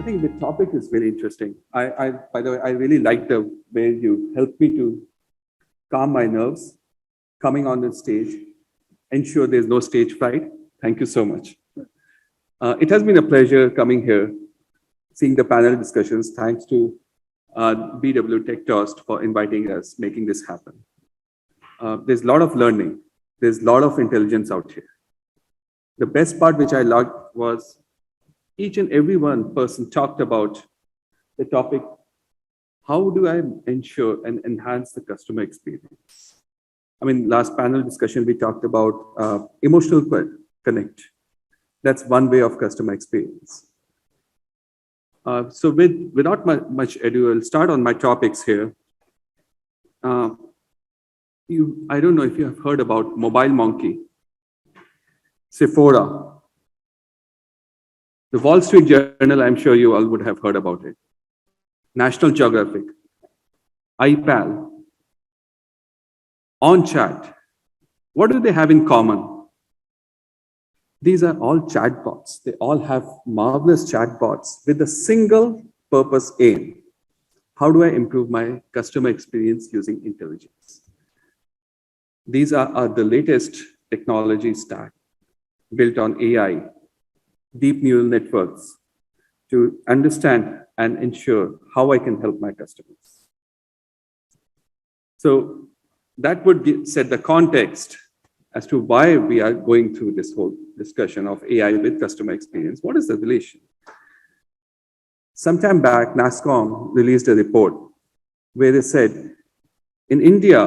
think the topic is very interesting. By the way, I really like the way you helped me to calm my nerves coming on the stage, ensure there's no stage fright. Thank you so much. It has been a pleasure coming here, seeing the panel discussions. Thanks to BW Tech Toast for inviting us, making this happen. There's a lot of learning. There's a lot of intelligence out here. The best part which I loved was each and every one person talked about the topic, how do I ensure and enhance the customer experience? I mean, last panel discussion, we talked about emotional connect. That's one way of customer experience. So without much ado, I'll start on my topics here. I don't know if you have heard about Mobile Monkey, Sephora, the Wall Street Journal, I'm sure you all would have heard about it. National Geographic, iPal, OnChat. What do they have in common? These are all chatbots. They all have marvelous chatbots with a single purpose aim. How do I improve my customer experience using intelligence? These are the latest technology stack built on AI, deep neural networks, to understand and ensure how I can help my customers. So that would set the context as to why we are going through this whole discussion of AI with customer experience. What is the relation? Sometime back, NASSCOM released a report where they said, in India,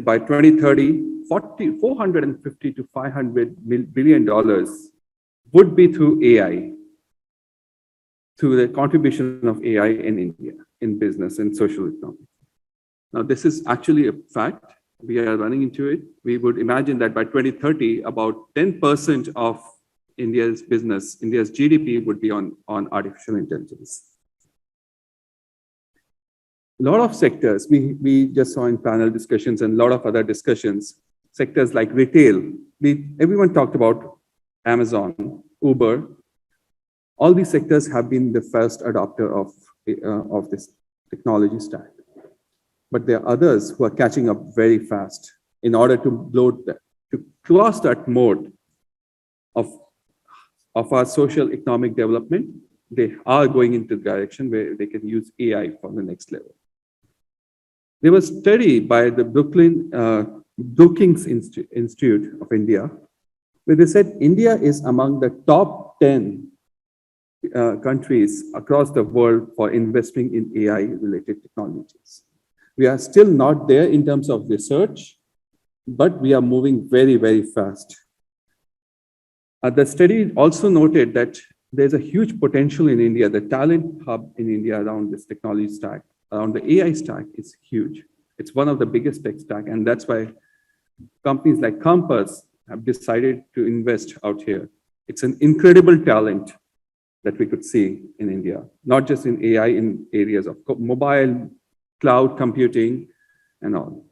by 2030, $450 to $500 billion would be through AI, through the contribution of AI in India, in business and social economy. Now, this is actually a fact. We are running into it. We would imagine that by 2030, about 10% of India's business, India's GDP would be on artificial intelligence. A lot of sectors, we just saw in panel discussions and a lot of other discussions, sectors like retail, everyone talked about Amazon, Uber. All these sectors have been the first adopter of this technology stack. But there are others who are catching up very fast in order to cross that mode of our social economic development. They are going into the direction where they can use AI for the next level. There was a study by the Brookings Institute of India, where they said India is among the top 10 countries across the world for investing in AI-related technologies. We are still not there in terms of research, but we are moving very, very fast. The study also noted that there's a huge potential in India. The talent hub in India around this technology stack, around the AI stack, is huge. It's one of the biggest tech stack, and that's why companies like Compass have decided to invest out here. It's an incredible talent that we could see in India, not just in AI, in areas of mobile, cloud computing, and all.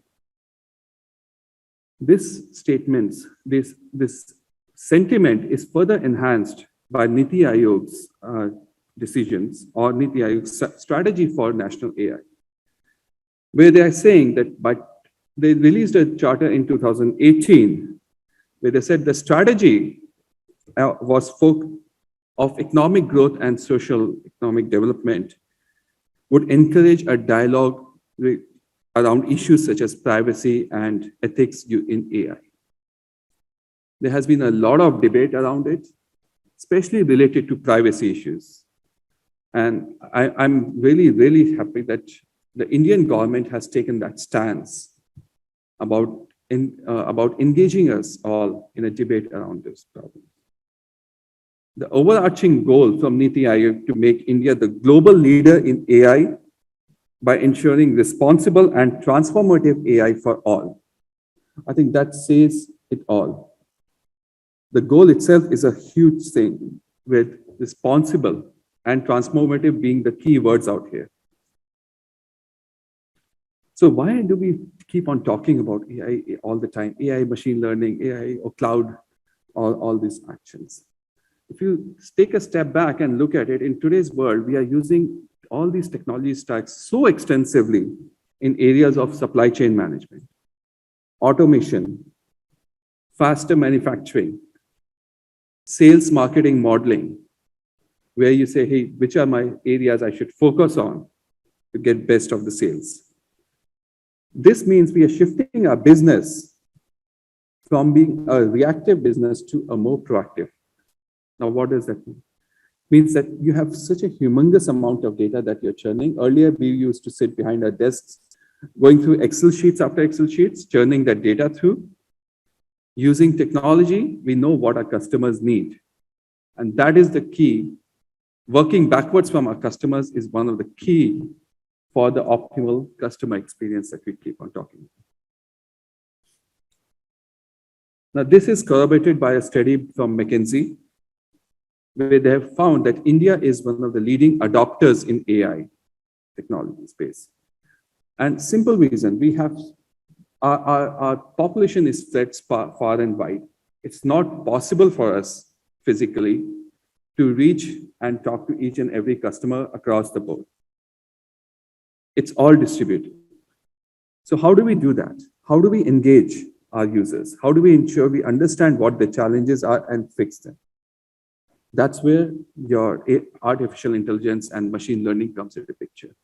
This statement, this sentiment is further enhanced by Niti Aayog's decisions or Niti Aayog's strategy for national AI, where they are saying that they released a charter in 2018, where they said the strategy was of economic growth and social economic development would encourage a dialogue around issues such as privacy and ethics in AI. There has been a lot of debate around it, especially related to privacy issues. And I'm really, really happy that the Indian government has taken that stance about engaging us all in a debate around this problem. The overarching goal from Niti Aayog to make India the global leader in AI by ensuring responsible and transformative AI for all. I think that says it all. The goal itself is a huge thing, with responsible and transformative being the key words out here. So why do we keep on talking about AI all the time? AI, machine learning, AI, or cloud, all these actions. If you take a step back and look at it, in today's world, we are using all these technology stacks so extensively in areas of supply chain management, automation, faster manufacturing, sales marketing modeling, where you say, hey, which are my areas I should focus on to get best of the sales. This means we are shifting our business from being a reactive business to a more proactive. Now, what does that mean? Means that you have such a humongous amount of data that you're churning. Earlier, we used to sit behind our desks, going through Excel sheets after Excel sheets, churning that data through. Using technology, we know what our customers need. And that is the key. Working backwards from our customers is one of the key for the optimal customer experience that we keep on talking about. Now, this is corroborated by a study from McKinsey, where they have found that India is one of the leading adopters in AI technology space. And simple reason, we have our population is spread far and wide. It's not possible for us physically to reach and talk to each and every customer across the board. It's all distributed. So how do we do that? How do we engage our users? How do we ensure we understand what the challenges are and fix them? That's where your artificial intelligence and machine learning comes into the picture.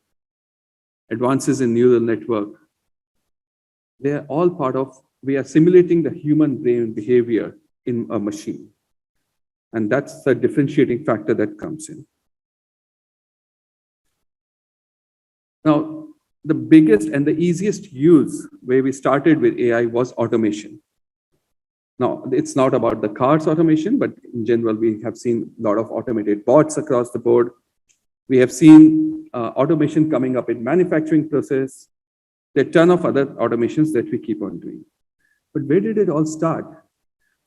Advances in neural network, they're all part of, we are simulating the human brain behavior in a machine. And that's the differentiating factor that comes in. Now, the biggest and the easiest use where we started with AI was automation. Now, it's not about the cars automation, but in general, we have seen a lot of automated bots across the board. We have seen automation coming up in manufacturing process. There are a ton of other automations that we keep on doing. But where did it all start?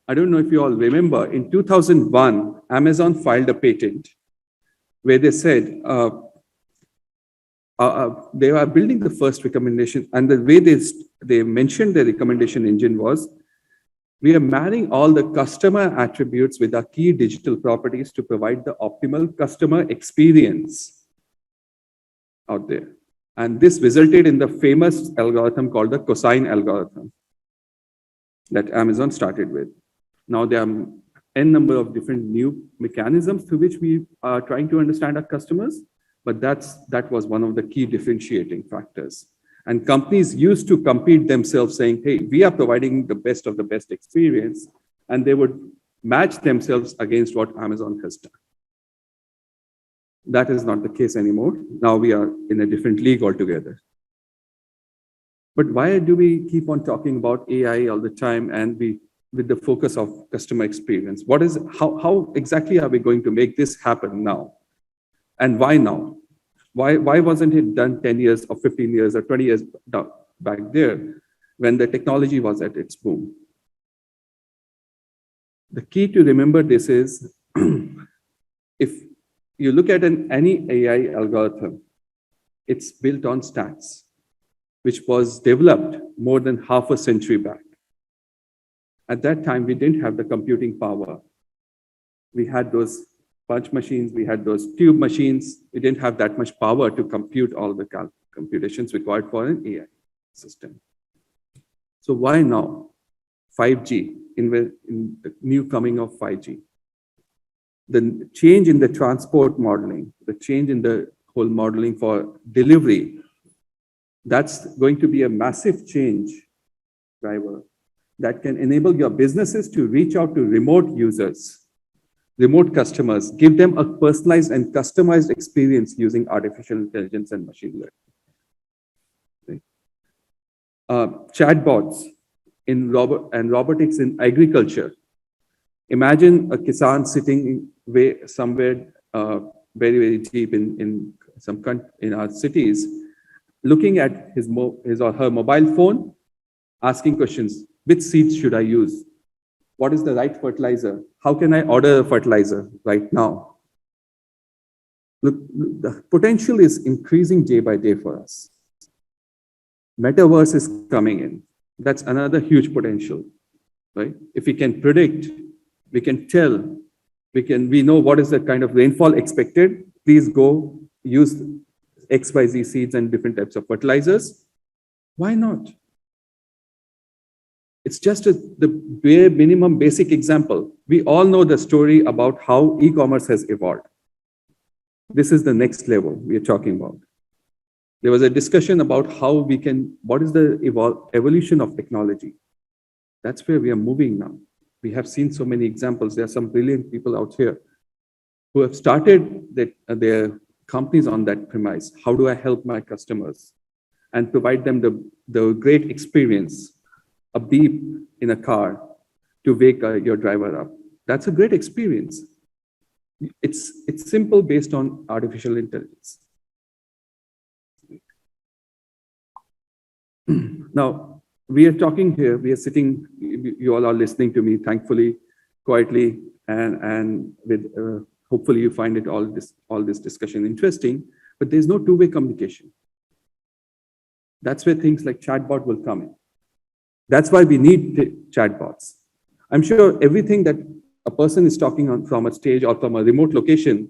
I don't know if you all remember, in 2001, Amazon filed a patent where they said they are building the first recommendation, and the way they mentioned the recommendation engine was, we are marrying all the customer attributes with our key digital properties to provide the optimal customer experience out there. And this resulted in the famous algorithm called the cosine algorithm that Amazon started with. Now there are n number of different new mechanisms through which we are trying to understand our customers, but that was one of the key differentiating factors. And companies used to compete themselves saying, hey, we are providing the best of the best experience, and they would match themselves against what Amazon has done. That is not the case anymore. Now we are in a different league altogether. But why do we keep on talking about AI all the time and with the focus of customer experience? How exactly are we going to make this happen now? And why now? Why wasn't it done 10 years or 15 years or 20 years back there when the technology was at its boom? The key to remember this is, if you look at any AI algorithm, it's built on stats, which was developed more than half a century back. At that time, we didn't have the computing power. We had those punch machines, we had those tube machines. We didn't have that much power to compute all the computations required for an AI system. So why now? 5G, in the new coming of 5G. The change in the transport modeling, the change in the whole modeling for delivery, that's going to be a massive change driver that can enable your businesses to reach out to remote users, remote customers, give them a personalized and customized experience using artificial intelligence and machine learning. Chatbots and robotics in agriculture. Imagine a kisan sitting somewhere very, very deep in our cities, looking at his or her mobile phone, asking questions. Which seeds should I use? What is the right fertilizer? How can I order a fertilizer right now? Look, the potential is increasing day by day for us. Metaverse is coming in. That's another huge potential, right? If we can predict, we can tell We know what is the kind of rainfall expected. Please go use XYZ seeds and different types of fertilizers. Why not? It's just the bare minimum basic example. We all know the story about how e-commerce has evolved. This is the next level we are talking about. There was a discussion about what is the evolution of technology. That's where we are moving now. We have seen so many examples. There are some brilliant people out here who have started their companies on that premise. How do I help my customers and provide them the great experience, a beep in a car to wake your driver up? That's a great experience. It's simple based on artificial intelligence. Now, we are talking here, we are sitting, you all are listening to me, thankfully, quietly, and with hopefully you find all this discussion interesting, but there's no two-way communication. That's where things like chatbot will come in. That's why we need chatbots. I'm sure everything that a person is talking on from a stage or from a remote location,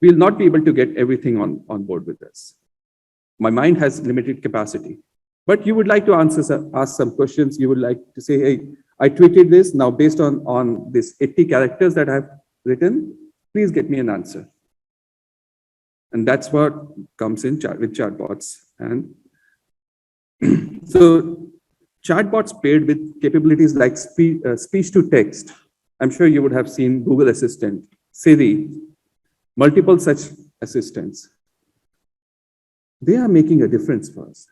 we'll not be able to get everything on board with us. My mind has limited capacity. But you would like to ask some questions. You would like to say, hey, I tweeted this. Now, based on this 80 characters that I've written, please get me an answer. And that's what comes in with chatbots. And so chatbots paired with capabilities like speech to text. I'm sure you would have seen Google Assistant, Siri, multiple such assistants. They are making a difference for us.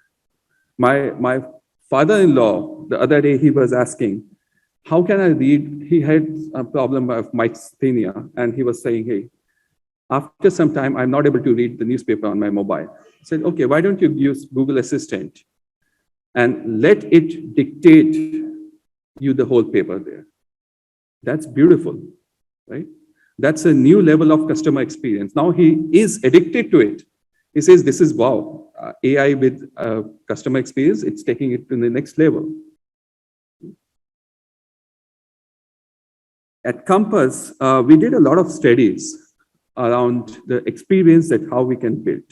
My father-in-law, the other day, he was asking, how can I read? He had a problem of myasthenia, and he was saying, hey, after some time, I'm not able to read the newspaper on my mobile. I said, okay, why don't you use Google Assistant and let it dictate you the whole paper there? That's beautiful, right? That's a new level of customer experience. Now he is addicted to it. He says, this is wow. AI with customer experience, it's taking it to the next level. At Compass, we did a lot of studies around the experience that how we can build.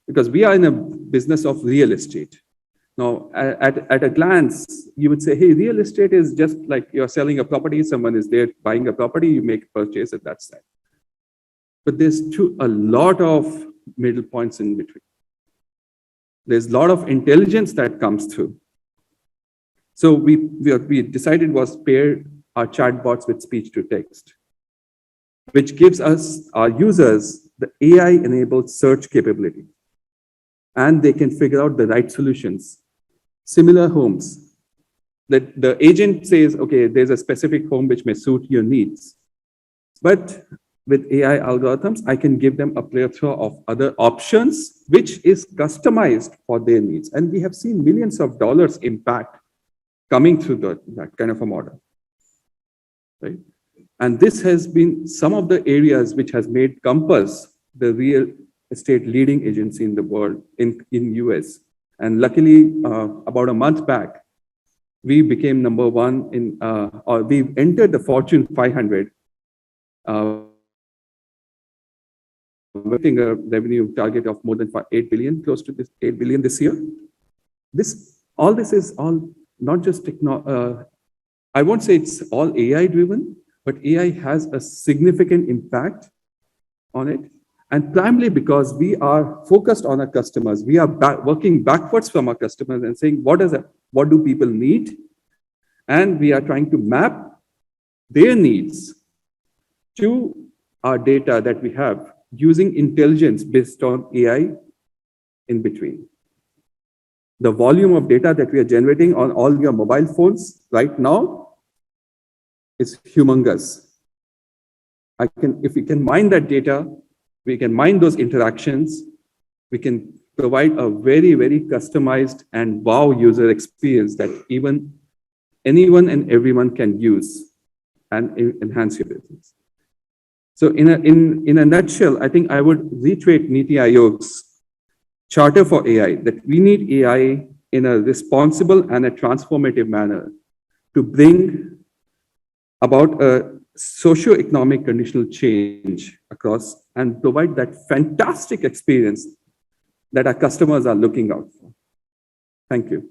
Because we are in a business of real estate. Now, at a glance, you would say, hey, real estate is just like you're selling a property, someone is there buying a property, you make a purchase at that side. But there's a lot of middle points in between. There's a lot of intelligence that comes through. So we decided was pair our chatbots with speech to text, which gives us, our users, the AI-enabled search capability. And they can figure out the right solutions. Similar homes. The agent says, okay, there's a specific home which may suit your needs. But with AI algorithms, I can give them a plethora of other options, which is customized for their needs. And we have seen millions of dollars impact coming through that kind of a model, right? And this has been some of the areas which has made Compass the real estate leading agency in the world, in US. And luckily, about a month back, we became number one or we entered the Fortune 500, a revenue target of more than 8 billion, close to this 8 billion this year. All this is not just I won't say it's all AI driven, but AI has a significant impact on it. And primarily because we are focused on our customers, we are working backwards from our customers and saying, what do people need? And we are trying to map their needs to our data that we have using intelligence based on AI in between. The volume of data that we are generating on all your mobile phones right now is humongous. If we can mine that data, we can mine those interactions, we can provide a very, very customized and wow user experience that anyone and everyone can use and enhance your business. So in a nutshell, I think I would reiterate Niti Aayog's charter for AI, that we need AI in a responsible and a transformative manner to bring about a socio-economic conditional change across and provide that fantastic experience that our customers are looking out for. Thank you.